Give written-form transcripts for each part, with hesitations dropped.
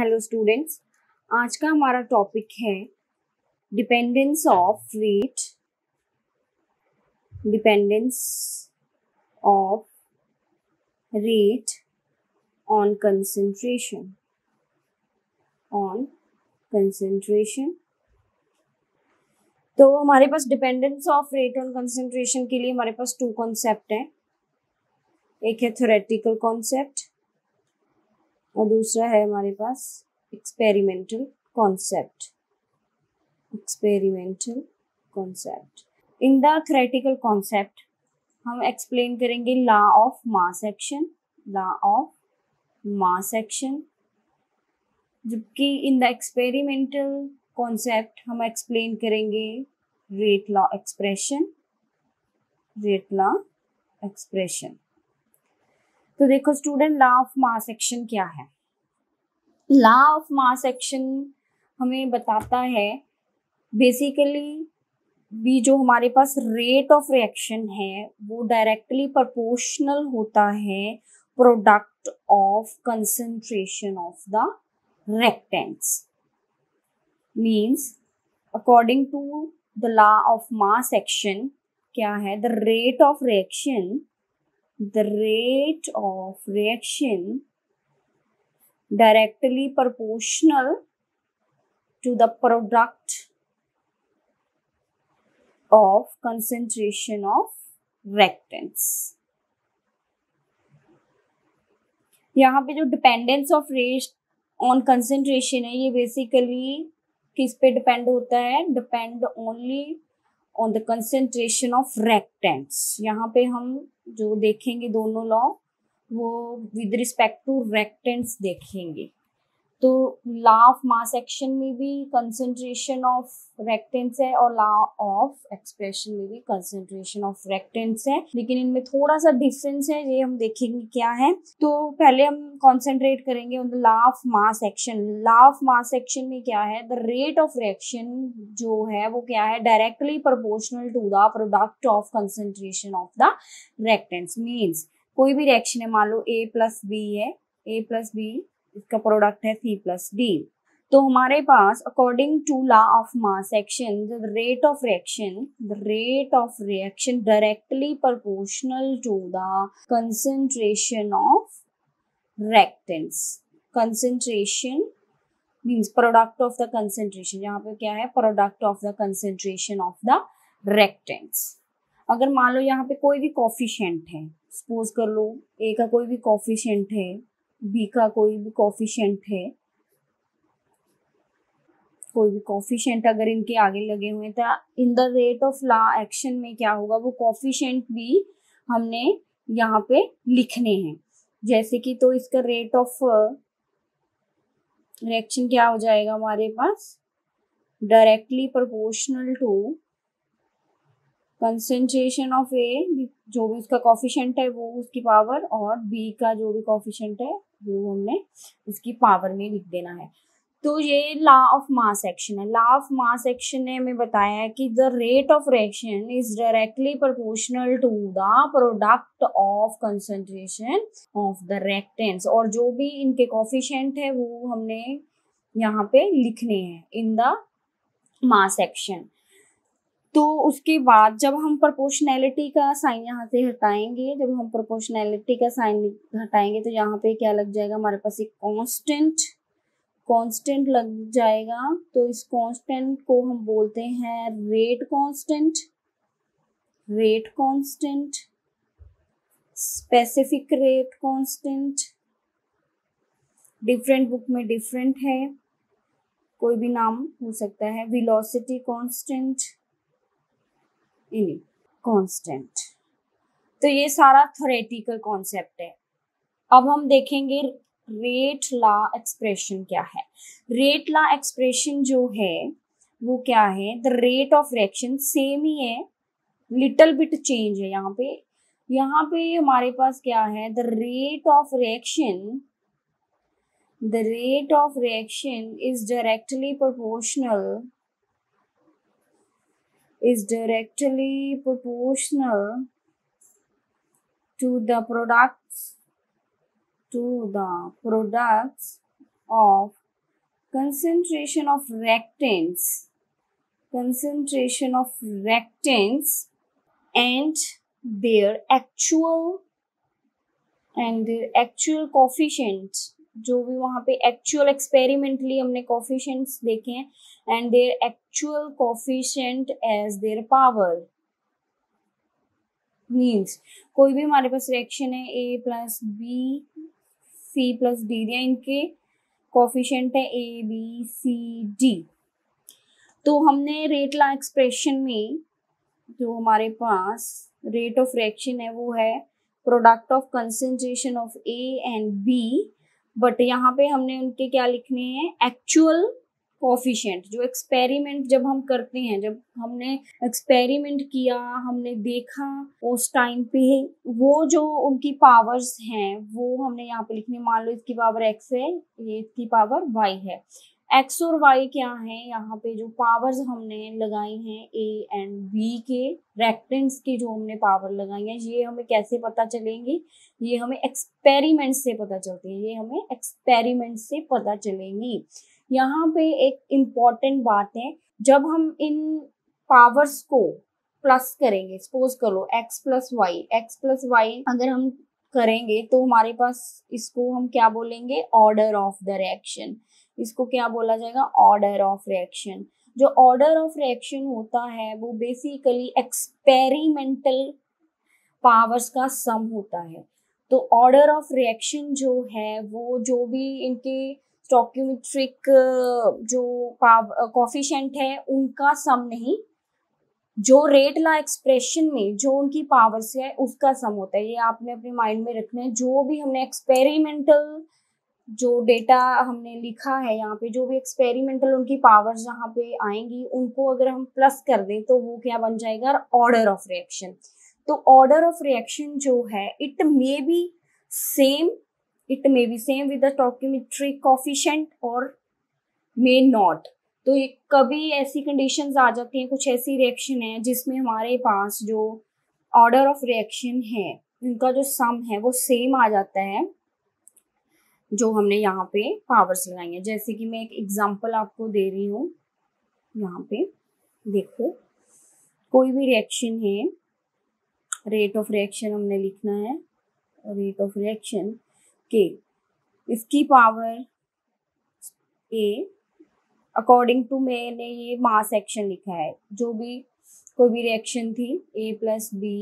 Hello students, आज का हमारा टॉपिक है dependence of rate on concentration. तो हमारे पास dependence of rate on concentration के लिए हमारे पास टू कॉन्सेप्ट है। एक है थ्योरेटिकल कॉन्सेप्ट और दूसरा है हमारे पास experimental concept. In the theoretical concept हम एक्सप्लेन करेंगे लॉ ऑफ मास एक्शन, जबकि इन द एक्सपेरिमेंटल कॉन्सेप्ट हम एक्सप्लेन करेंगे रेट लॉ एक्सप्रेशन। तो देखो student, law of mass action क्या है? लॉ ऑफ मास एक्शन हमें बताता है बेसिकली भी जो हमारे पास रेट ऑफ रिएक्शन है वो डायरेक्टली प्रोपोर्शनल होता है product of concentration of the reactants। Means according to the law of mass action क्या है? The rate of reaction directly proportional to the product of concentration of reactants। यहाँ पे जो dependence of rate on concentration है ये basically किस पे depend होता है? Depend only on the concentration of reactants. यहाँ पे हम जो देखेंगे दोनों लॉ वो विद रिस्पेक्ट टू रिएक्टेंट्स देखेंगे। तो लॉ ऑफ मास एक्शन में भी कंसंट्रेशन ऑफ रिएक्टेंट्स है और लॉ ऑफ एक्सप्रेशन में भी कंसंट्रेशन ऑफ रिएक्टेंट्स है, लेकिन इनमें थोड़ा सा डिफरेंस है, ये हम देखेंगे क्या है। तो पहले हम कंसंट्रेट करेंगे on the law of mass action. Law of mass action में क्या है? द रेट ऑफ रिएक्शन जो है वो क्या है? Directly proportional to the product of concentration of the reactants. Means कोई भी रिएक्शन है, मान लो A प्लस बी है, A प्लस बी इसका प्रोडक्ट है C प्लस D। तो हमारे पास according to law of mass action the rate of reaction directly proportional to the concentration of reactants. Concentration means product of the concentration, यहाँ पे क्या है? Product of the concentration of the reactants. अगर मान लो यहाँ पे कोई भी कोफिशिएंट है, सपोज कर लो A का कोई भी कोफिशिएंट है, B का कोई भी कोफिशिएंट है, कोई भी कोफिशिएंट अगर इनके आगे लगे हुए हैं तो in the rate of law action में क्या होगा? वो कोफिशिएंट भी हमने यहाँ पे लिखने हैं। जैसे कि तो इसका रेट ऑफ रिएक्शन क्या हो जाएगा हमारे पास? Directly proportional to concentration of A, जो भी उसका कोफिशिएंट है वो उसकी पावर, और B का जो भी कोफिशिएंट है वो हमने उसकी पावर में लिख देना है। तो ये लॉ ऑफ मास एक्शन है। लॉ ऑफ मास एक्शन ने हमें बताया है कि the rate of reaction is directly proportional to the product of concentration of the reactants, और जो भी इनके कोफिशिएंट है वो हमने यहाँ पे लिखने हैं इन द मास एक्शन। तो उसके बाद जब हम प्रोपोर्शनैलिटी का साइन यहाँ से हटाएंगे, तो यहाँ पे क्या लग जाएगा? हमारे पास एक कांस्टेंट लग जाएगा। तो इस कांस्टेंट को हम बोलते हैं rate constant, specific rate constant. Different book में डिफरेंट है, कोई भी नाम हो सकता है। Velocity constant, constant. तो ये सारा थ्योरेटिकल कॉन्सेप्ट है। अब हम देखेंगे रेट लॉ एक्सप्रेशन क्या है। रेट लॉ एक्सप्रेशन जो है वो क्या है? The rate of reaction same ही है, लिटिल बिट चेंज है यहाँ पे हमारे पास क्या है? The rate of reaction is directly proportional to the products of concentration of reactants and their actual coefficients, जो भी वहाँ पे एक्चुअल एक्सपेरिमेंटली हमने कोफिशिएंट्स देखे हैं, and their actual coefficient as their power. Means कोई भी हमारे पास रिएक्शन है, A plus B C plus D दिया, इनके कोफिशिएंट है ए बी सी डी। तो हमने रेट लॉ एक्सप्रेशन में जो हमारे पास रेट ऑफ रिएक्शन है वो है product of concentration of A and B, but यहाँ पे हमने उनके क्या लिखने हैं, एक्चुअल कोफिशिएंट। जो एक्सपेरिमेंट जब हम करते हैं, जब हमने एक्सपेरिमेंट किया, हमने देखा उस टाइम पे वो जो उनकी पावर्स हैं वो हमने यहाँ पे लिखनी। मान लो इसकी पावर एक्स है, ये इसकी पावर वाई है। एक्स और वाई क्या है, यहाँ पे जो पावर्स हमने लगाई हैं ए एंड बी के रिएक्टेंट्स की जो हमने पावर लगाई है, ये हमें कैसे पता चलेंगी, ये हमें एक्सपेरिमेंट से पता चलेंगी, यहाँ पे एक इम्पॉर्टेंट बात है, जब हम इन पावर्स को प्लस करेंगे, सपोज करो एक्स प्लस वाई अगर हम करेंगे तो हमारे पास इसको हम क्या बोलेंगे, ऑर्डर ऑफ द रिएक्शन। इसको क्या बोला जाएगा, ऑर्डर ऑफ रिएक्शन। जो ऑर्डर ऑफ रिएक्शन होता है वो बेसिकली एक्सपेरिमेंटल पावर्स का सम होता है। तो ऑर्डर ऑफ रिएक्शन जो है वो जो भी इनके स्टोइकियोमेट्रिक जो कोफिशिएंट है उनका सम नहीं, जो रेट लॉ एक्सप्रेशन में जो उनकी पावर्स है उसका सम होता है। ये आपने अपने माइंड में रखना है। जो भी हमने एक्सपेरिमेंटल जो डेटा हमने लिखा है यहाँ पे, जो भी एक्सपेरिमेंटल उनकी पावर्स जहाँ पे आएंगी उनको अगर हम प्लस कर दें तो वो क्या बन जाएगा, ऑर्डर ऑफ रिएक्शन। तो ऑर्डर ऑफ रिएक्शन जो है it may B same with the stoichiometric coefficient और मे नॉट। तो ये कभी ऐसी कंडीशंस आ जाती हैं, कुछ ऐसी रिएक्शन है जिसमें हमारे पास जो ऑर्डर ऑफ रिएक्शन है उनका जो सम है वो सेम आ जाता है जो हमने यहाँ पे पावर्स लगाई है। जैसे कि मैं एक एग्जांपल आपको दे रही हूँ, यहाँ पे देखो, कोई भी रिएक्शन है, रेट ऑफ रिएक्शन हमने लिखना है, रेट ऑफ रिएक्शन के इसकी पावर ए अकॉर्डिंग टू, मैंने ये मास एक्शन लिखा है, जो भी कोई भी रिएक्शन थी ए प्लस बी,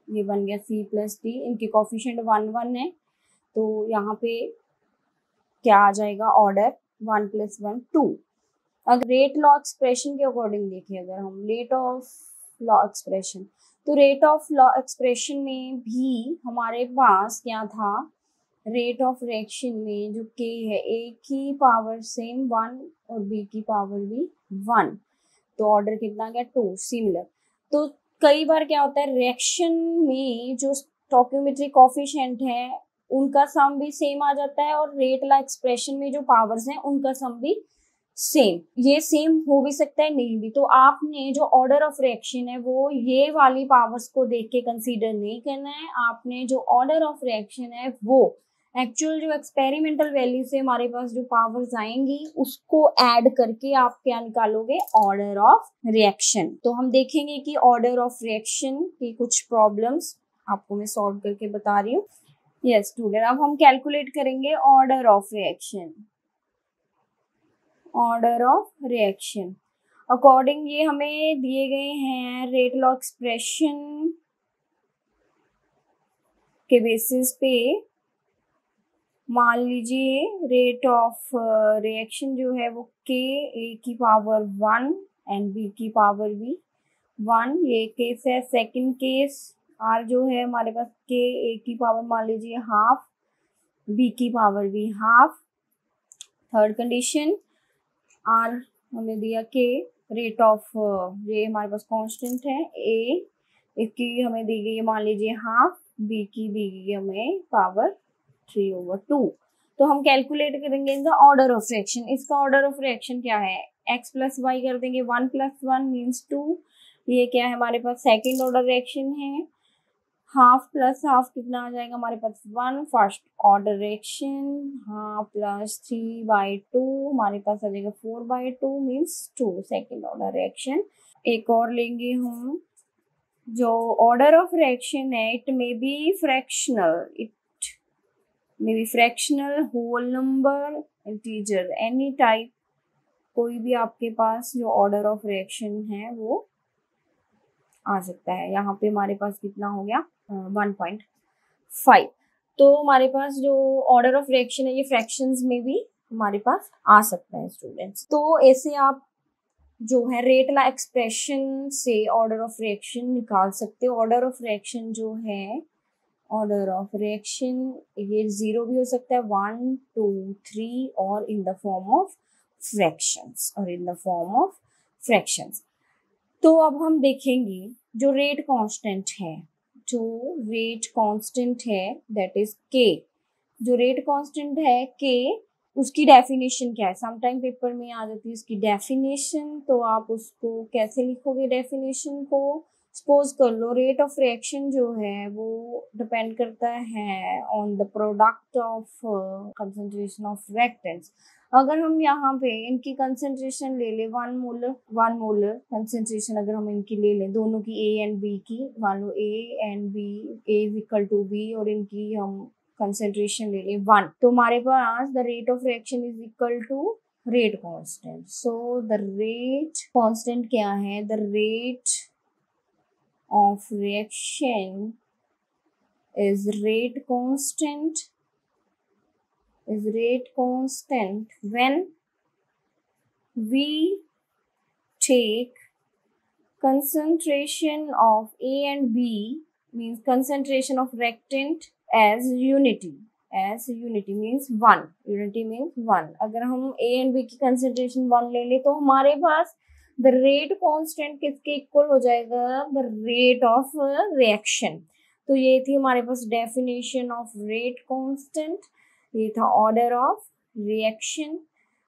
ये बन गया सी प्लस डी, इनके कोफिशिएंट 1 1 है, तो यहाँ पे क्या आ जाएगा, ऑर्डर 1 + 1 2। अगर रेट लॉ एक्सप्रेशन के अकॉर्डिंग देखें, अगर हम रेट ऑफ लॉ एक्सप्रेशन, तो रेट ऑफ लॉ एक्सप्रेशन में भी हमारे पास क्या था, रेट ऑफ रिएक्शन में जो के है, ए की पावर सेम 1 और बी की पावर भी 1, तो ऑर्डर कितना गया 2, सिमिलर। तो कई बार क्या होता है, रिएक्शन में जो स्टोइकियोमेट्रिक कोफिशिएंट है उनका सम भी सेम आ जाता है और रेट लॉ एक्सप्रेशन में जो पावर्स हैं उनका सम भी सेम। ये सेम हो भी सकता है, नहीं भी। तो आपने जो ऑर्डर ऑफ रिएक्शन है वो ये वाली पावर्स को देख के कंसीडर नहीं करना है। आपने जो ऑर्डर ऑफ रिएक्शन है वो एक्चुअल जो एक्सपेरिमेंटल वैल्यू से हमारे पास जो पावर्स आएंगी उसको ऐड करके आप क्या निकालोगे, ऑर्डर ऑफ रिएक्शन। तो हम देखेंगे कि ऑर्डर ऑफ रिएक्शन की कुछ प्रॉब्लम्स आपको मैं सॉल्व करके बता रही हूँ। यस स्टूडेंट, अब हम कैलकुलेट करेंगे order of reaction. Order of reaction according ये हमें दिए गए हैं रेट लॉ एक्सप्रेशन के बेसिस पे। मान लीजिए रेट ऑफ रिएक्शन जो है वो के, ए की पावर 1 एंड बी की पावर भी 1, ये केस है। सेकंड केस आर जो है हमारे पास के, ए की पावर मान लीजिए हाफ, बी की पावर भी हाफ। थर्ड कंडीशन आर हमें दिया के, रेट ऑफ ये हमारे पास कांस्टेंट है, ए इसकी हमें दी गई है मान लीजिए हाफ, बी की दी गई है हमें पावर 3/2। तो हम कैलकुलेट करेंगे इनका ऑर्डर ऑफ रिएक्शन। इसका ऑर्डर ऑफ रिएक्शन क्या है, x + y कर देंगे, 1 + 1 मीन्स 2। ये क्या है हमारे पास, सेकेंड ऑर्डर रिएक्शन है। हाफ प्लस हाफ कितना आ जाएगा हमारे पास 1 first order reaction, half plus 3/2 हमारे पास आ जाएगा 4/2 मीन्स 2 सेकेंड ऑर्डर रिएक्शन। एक और लेंगे हम, जो ऑर्डर ऑफ रिएक्शन है it may be fractional, whole number, integer, any type, कोई भी आपके पास जो ऑर्डर ऑफ रिएक्शन है वो आ सकता है। यहाँ पे हमारे पास कितना हो गया 1.5। तो हमारे पास जो ऑर्डर ऑफ रिएक्शन है ये फ्रैक्शंस में भी हमारे पास आ सकता है स्टूडेंट्स। तो ऐसे आप जो है रेटला एक्सप्रेशन से ऑर्डर ऑफ रिएक्शन निकाल सकते हो। ऑर्डर ऑफ रिएक्शन जो है, ऑर्डर ऑफ रिएक्शन ये 0 भी हो सकता है, 1 2 3 और in the form of fractions. तो अब हम देखेंगे जो रेट कांस्टेंट है दैट इज के। जो रेट कांस्टेंट है के, उसकी डेफिनेशन क्या है? समटाइम पेपर में आ जाती है उसकी डेफिनेशन, तो आप उसको कैसे लिखोगे डेफिनेशन को? सपोज कर लो रेट ऑफ रिएक्शन जो है वो डिपेंड करता है on the product of concentration of reactants. अगर हम यहाँ पे इनकी कंसंट्रेशन ले ले 1 मोलर कंसंट्रेशन, अगर हम इनकी ले लें दोनों की ए एंड बी की, मान लो A and B, A is equal to B और इनकी हम कंसंट्रेशन ले लें 1, तो हमारे पास the rate of reaction is equal to rate constant. So the rate constant क्या है? The rate of reaction is rate constant when we take concentration of A and B, means concentration of reactant as unity means 1, अगर हम A and B की concentration 1 ले ले तो हमारे पास द रेट कांस्टेंट किसके इक्वल हो जाएगा? The rate of reaction. तो ये थी हमारे पास डेफिनेशन ऑफ रेट कांस्टेंट, ये था ऑर्डर ऑफ रिएक्शन।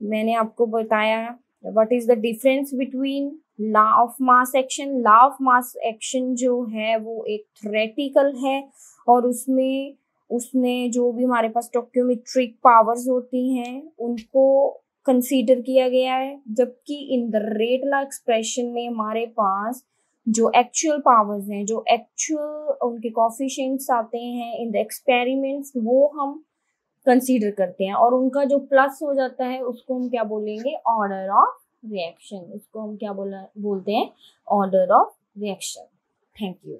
मैंने आपको बताया what is the difference between law of mass action. Law of mass action जो है वो एक थ्योरेटिकल है और उसमें जो भी हमारे पास स्टोइकियोमेट्रिक पावर्स होती हैं उनको कंसीडर किया गया है, जबकि in the rate law expression में हमारे पास जो एक्चुअल पावर्स हैं, जो एक्चुअल उनके कोफिशिएंट्स आते हैं इन द एक्सपेरिमेंट्स, वो हम कंसीडर करते हैं और उनका जो प्लस हो जाता है उसको हम क्या बोलेंगे? Order of reaction. उसको हम क्या बोलते हैं? Order of reaction. Thank you.